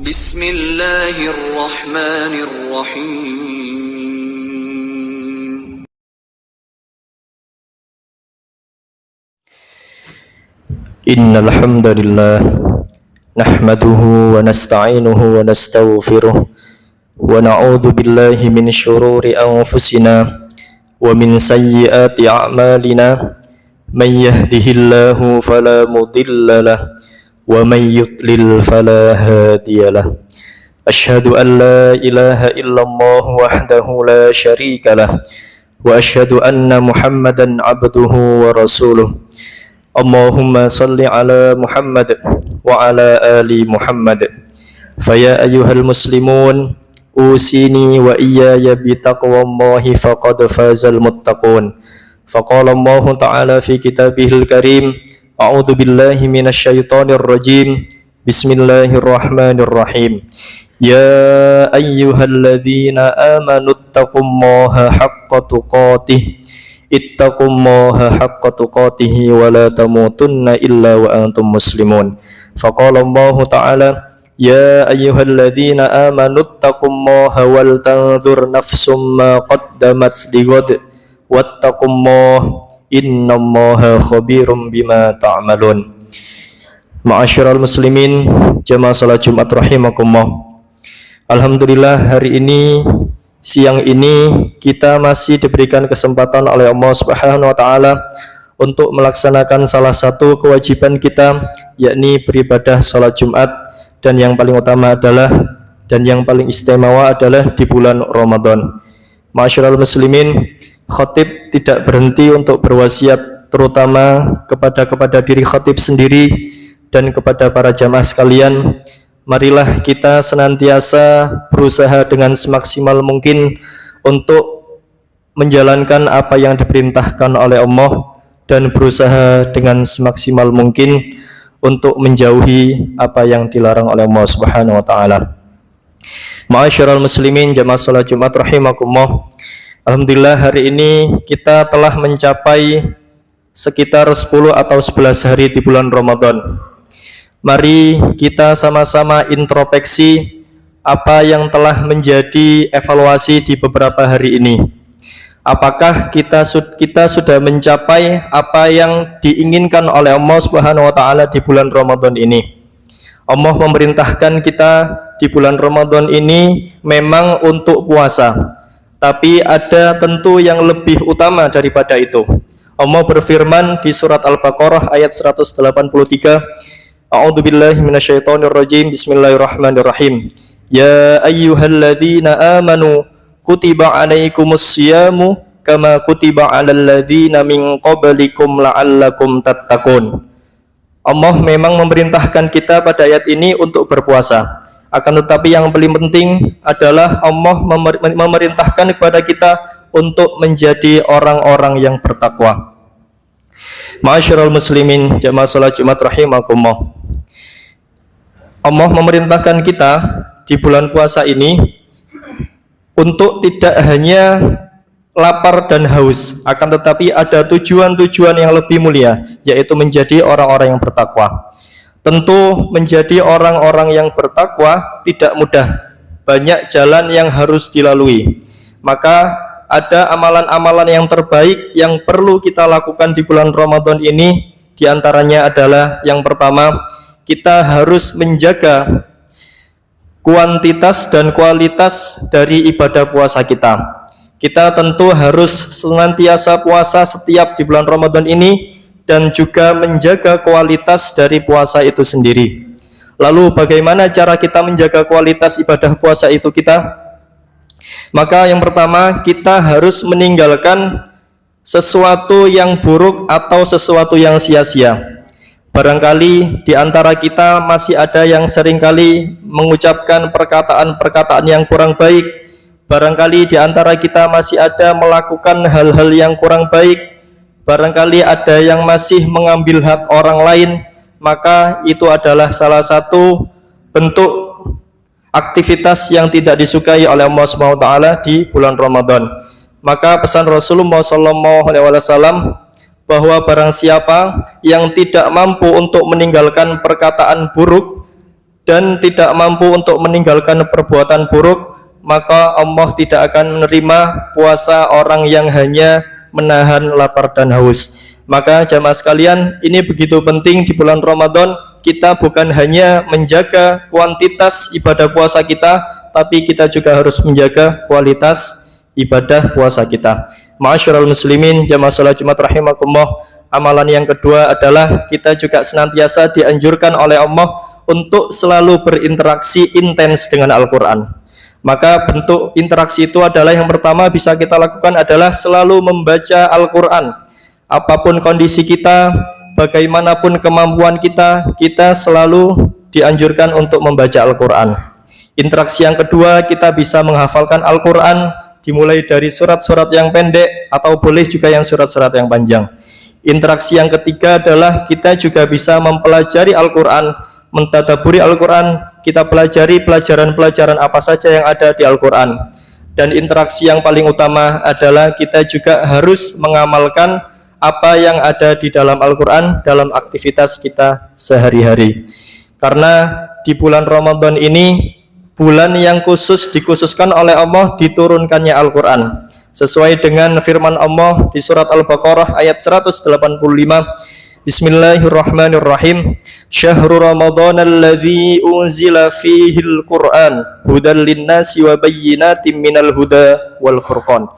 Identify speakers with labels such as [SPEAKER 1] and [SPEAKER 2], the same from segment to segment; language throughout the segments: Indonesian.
[SPEAKER 1] Bismillahirrahmanirrahim.
[SPEAKER 2] Innal hamdalillah nahmaduhu wa nasta'inuhu wa nastaghfiruh wa na'udzu billahi min syururi anfusina wa min sayyiati a'malina man yahdihillahu fala mudilla lahu wa man yudlil fala hadiyalah. Asyhadu an la ilaha illallah wahdahu la syarika lah wa asyhadu anna Muhammadan abduhu wa rasuluh. Allahumma salli ala Muhammad wa ala ali Muhammad. Faya ayyuhal muslimun usini wa iyaya bitaqwallahi faqad fazal muttaqun. Faqala Allah ta'ala fi kitabihil karim, a'udzu billahi minasyaitonir rajim. Bismillahirrahmanirrahim. Ya ayyuhalladzina amanu taqullaha haqqa tuqatih. Ittaqullaha haqqa tuqatih wa la tamutunna illa wa antum muslimun. Faqala Allah ta'ala, ya ayyuhalladzina amanu taqullaha wal tanzur nafsum ma qaddamat lighad wattaqullaha innallaha khabirum bima ta'malun. Ma'asyiral muslimin, jamaah salat Jumat rahimakumullah. Alhamdulillah, hari ini, siang ini kita masih diberikan kesempatan oleh Allah Subhanahu wa taala untuk melaksanakan salah satu kewajiban kita, yakni beribadah salat Jumat, dan yang paling utama adalah dan yang paling istimewa adalah di bulan Ramadan. Ma'asyiral muslimin, khatib tidak berhenti untuk berwasiat, terutama kepada diri khatib sendiri dan kepada para jamaah sekalian. Marilah kita senantiasa berusaha dengan semaksimal mungkin untuk menjalankan apa yang diperintahkan oleh Allah dan berusaha dengan semaksimal mungkin untuk menjauhi apa yang dilarang oleh Allah Subhanahu wa taala. Ma'asyiral muslimin, jamaah salat Jumat rahimakumullah. Alhamdulillah, hari ini kita telah mencapai sekitar 10 atau 11 hari di bulan Ramadan. Mari kita sama-sama introspeksi apa yang telah menjadi evaluasi di beberapa hari ini. Apakah kita sudah mencapai apa yang diinginkan oleh Allah Subhanahu wa taala di bulan Ramadan ini? Allah memerintahkan kita di bulan Ramadan ini memang untuk puasa, tapi ada tentu yang lebih utama daripada itu. Allah berfirman di surat Al-Baqarah ayat 183, a'udzu billahi minasyaitonir rajim. Bismillahirrahmanirrahim. Ya ayyuhalladzina amanu kutiba alaikumus syiyamu kama kutiba alal ladzina min qablikum la'allakum tattaqun. Allah memang memerintahkan kita pada ayat ini untuk berpuasa. Akan tetapi yang paling penting adalah Allah memerintahkan kepada kita untuk menjadi orang-orang yang bertakwa. Ma'asyiral muslimin, jamaah salat Jumat rahimakumullah. Allah memerintahkan kita di bulan puasa ini untuk tidak hanya lapar dan haus, akan tetapi ada tujuan-tujuan yang lebih mulia, yaitu menjadi orang-orang yang bertakwa. Tentu menjadi orang-orang yang bertakwa tidak mudah, banyak jalan yang harus dilalui. Maka ada amalan-amalan yang terbaik yang perlu kita lakukan di bulan Ramadan ini. Di antaranya adalah yang pertama, kita harus menjaga kuantitas dan kualitas dari ibadah puasa kita. Kita tentu harus senantiasa puasa setiap di bulan Ramadan ini dan juga menjaga kualitas dari puasa itu sendiri. Lalu bagaimana cara kita menjaga kualitas ibadah puasa itu kita? Maka yang pertama, kita harus meninggalkan sesuatu yang buruk atau sesuatu yang sia-sia. Barangkali di antara kita masih ada yang seringkali mengucapkan perkataan-perkataan yang kurang baik. Barangkali di antara kita masih ada melakukan hal-hal yang kurang baik. Barangkali ada yang masih mengambil hak orang lain. Maka itu adalah salah satu bentuk aktivitas yang tidak disukai oleh Allah SWT di bulan Ramadan. Maka pesan Rasulullah SAW bahwa barang siapa yang tidak mampu untuk meninggalkan perkataan buruk dan tidak mampu untuk meninggalkan perbuatan buruk, maka Allah tidak akan menerima puasa orang yang hanya menahan lapar dan haus. Maka jamaah sekalian, ini begitu penting di bulan Ramadan. Kita bukan hanya menjaga kuantitas ibadah puasa kita, tapi kita juga harus menjaga kualitas ibadah puasa kita. Ma'asyiral muslimin, jamaah salat Jumat rahimakumullah. Amalan yang kedua adalah kita juga senantiasa dianjurkan oleh Allah untuk selalu berinteraksi intens dengan Al-Quran. Maka bentuk interaksi itu adalah yang pertama bisa kita lakukan adalah selalu membaca Al-Quran. Apapun kondisi kita, bagaimanapun kemampuan kita, kita selalu dianjurkan untuk membaca Al-Quran. Interaksi yang kedua, kita bisa menghafalkan Al-Quran dimulai dari surat-surat yang pendek atau boleh juga yang surat-surat yang panjang. Interaksi yang ketiga adalah kita juga bisa mempelajari Al-Quran, mentadaburi Al-Quran, kita pelajari pelajaran-pelajaran apa saja yang ada di Al-Quran. Dan interaksi yang paling utama adalah kita juga harus mengamalkan apa yang ada di dalam Al-Quran dalam aktivitas kita sehari-hari. Karena di bulan Ramadan ini, bulan yang dikhususkan oleh Allah diturunkannya Al-Quran. Sesuai dengan firman Allah di surat Al-Baqarah ayat 185, Bismillahirrahmanirrahim. Syahrul Ramadan alladzi unzila fihil Qur'an hudan linnasi wa bayyinatin minal huda wal furqan.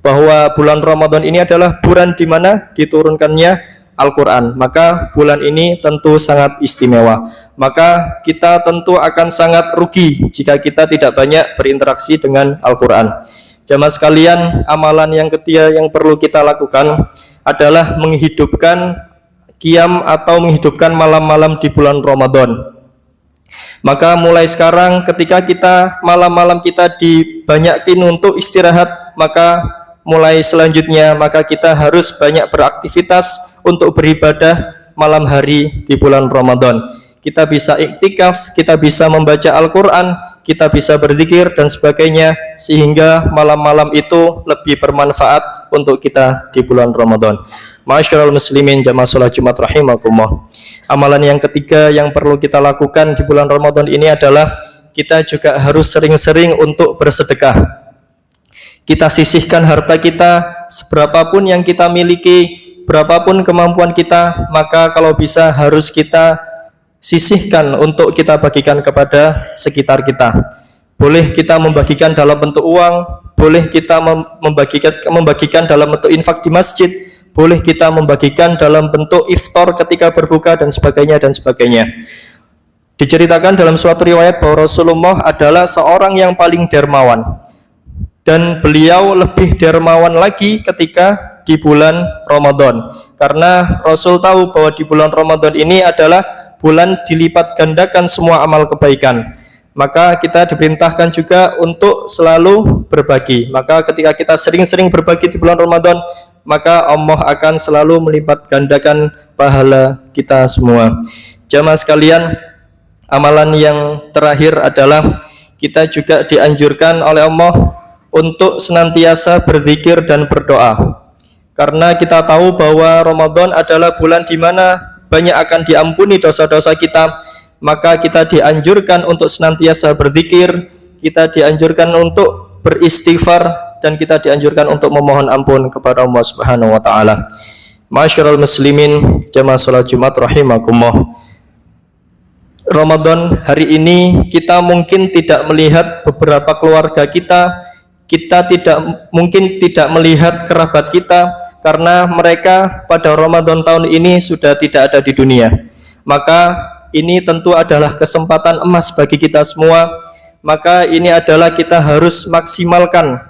[SPEAKER 2] Bahwa bulan Ramadan ini adalah bulan di mana diturunkannya Al-Quran. Maka bulan ini tentu sangat istimewa. Maka kita tentu akan sangat rugi jika kita tidak banyak berinteraksi dengan Al-Quran. Jamaah sekalian, amalan yang ketiga yang perlu kita lakukan adalah menghidupkan qiyam atau menghidupkan malam-malam di bulan Ramadan. Maka mulai sekarang ketika kita malam-malam kita dibanyakin untuk istirahat, maka mulai selanjutnya maka kita harus banyak beraktivitas untuk beribadah malam hari di bulan Ramadan. Kita bisa iktikaf, kita bisa membaca Al-Quran, kita bisa berzikir dan sebagainya, sehingga malam-malam itu lebih bermanfaat untuk kita di bulan Ramadan. Ma'asyiral muslimin jamaah salat Jumat rahimakumullah. Amalan yang ketiga yang perlu kita lakukan di bulan Ramadan ini adalah kita juga harus sering-sering untuk bersedekah. Kita sisihkan harta kita, seberapapun yang kita miliki, berapapun kemampuan kita, maka kalau bisa harus kita sisihkan untuk kita bagikan kepada sekitar kita. Boleh kita membagikan dalam bentuk uang, boleh kita membagikan dalam bentuk infak di masjid, boleh kita membagikan dalam bentuk iftar ketika berbuka dan sebagainya dan sebagainya. Diceritakan dalam suatu riwayat bahwa Rasulullah adalah seorang yang paling dermawan, dan beliau lebih dermawan lagi ketika di bulan Ramadan, karena Rasul tahu bahwa di bulan Ramadan ini adalah bulan dilipat gandakan semua amal kebaikan. Maka kita diperintahkan juga untuk selalu berbagi. Maka ketika kita sering-sering berbagi di bulan Ramadan, maka Allah akan selalu melipat gandakan pahala kita semua. Jamaah sekalian, amalan yang terakhir adalah kita juga dianjurkan oleh Allah untuk senantiasa berzikir dan berdoa. Karena kita tahu bahwa Ramadan adalah bulan di mana banyak akan diampuni dosa-dosa kita, maka kita dianjurkan untuk senantiasa berzikir, kita dianjurkan untuk beristighfar, dan kita dianjurkan untuk memohon ampun kepada Allah Subhanahu wa taala. Ma'asyiral muslimin jamaah salat Jumat rahimakumullah. Ramadan hari ini kita mungkin tidak melihat beberapa keluarga kita mungkin tidak melihat kerabat kita, karena mereka pada Ramadan tahun ini sudah tidak ada di dunia. Maka ini tentu adalah kesempatan emas bagi kita semua. Maka ini adalah kita harus maksimalkan,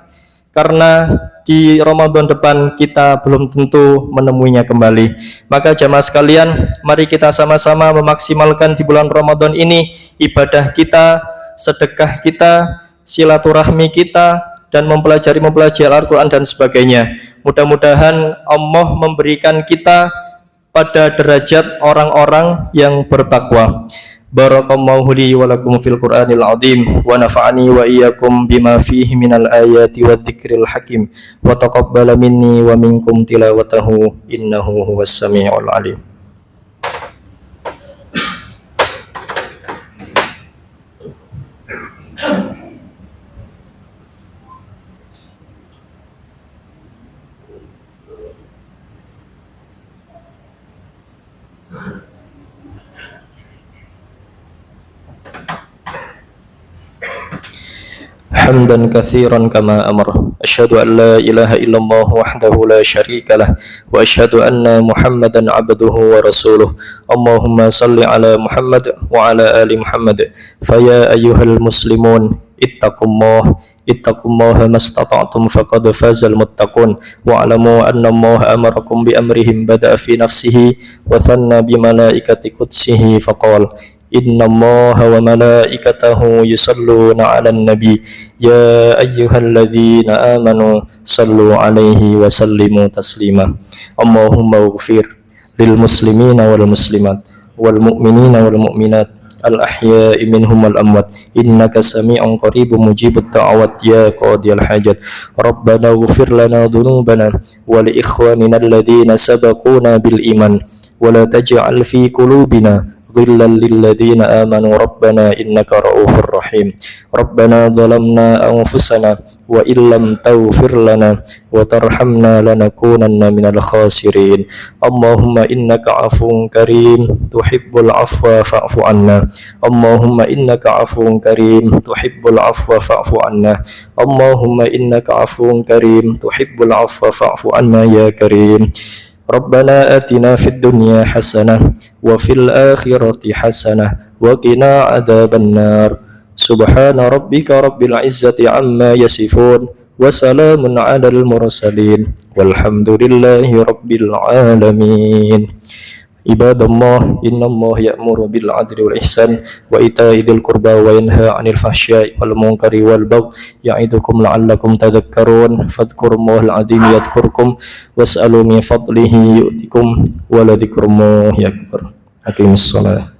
[SPEAKER 2] karena di Ramadan depan kita belum tentu menemuinya kembali. Maka jamaah sekalian, mari kita sama-sama memaksimalkan di bulan Ramadan ini ibadah kita, sedekah kita, silaturahmi kita, dan mempelajari Al-Quran dan sebagainya. Mudah-mudahan Allah memberikan kita pada derajat orang-orang yang bertakwa. Barakallahu li wa lakum fil Qur'anil azim wa nafa'ani wa iyyakum bima fihi minal ayati wa dzikril hakim wa taqabbala minni wa minkum tilawatahu innahu huwas samiul alim. حمدا كثيرا كما أمر. أشهد أن لا إله إلا الله وحده لا شريك له وأشهد أن محمدا عبده ورسوله. اللهم صل على محمد وعلى آل محمد. فيا أيها المسلمون اتقوا الله ما استطعتم فقد فاز المتقون. واعلموا أن الله أمركم بأمرهم بدأ في نفسه وثنى بملائكة قدسه فقال إن الله وملائكته يصلون على النبي يا أيها الذين آمنوا صلوا عليه وسلموا تسليما. اللهم اغفر للمسلمين والمسلمات والمؤمنين والمؤمنات الأحياء منهم والأموات إنك سميع قريب مجيب الدعوات يا قاضي الحاجات. ربنا اغفر لنا ذنوبنا ولإخواننا الذين سبقونا بالإيمان ولا تجعل في قلوبنا غلا للذين آمنوا ربنا إنك رؤوف رحيم. ربنا ظلمنا أنفسنا وإن لم تغفر لنا وترحمنا لنكونن من الخاسرين. اللهم إنك عفو كريم تحب العفو فاعف عنا. اللهم إنك عفو كريم تحب العفو فاعف عنا. اللهم إنك عفو كريم تحب العفو فاعف عنا يا كريم. ربنا آتنا في الدنيا حسنة وفي الآخرة حسنة وقنا عذاب النار. سبحان ربك رب العزة عما يصفون وسلام على المرسلين والحمد لله رب العالمين. عباد الله إن الله يأمر بالعدل والإحسان وإيتاء ذي القربى وينهى عن الفحشاء والمنكر والبغي يعظكم لعلكم تذكرون. فاذكروا الله العظيم يذكركم واسألوا من فضله يؤتكم ولذكر الله أكبر. أقيموا الصلاة.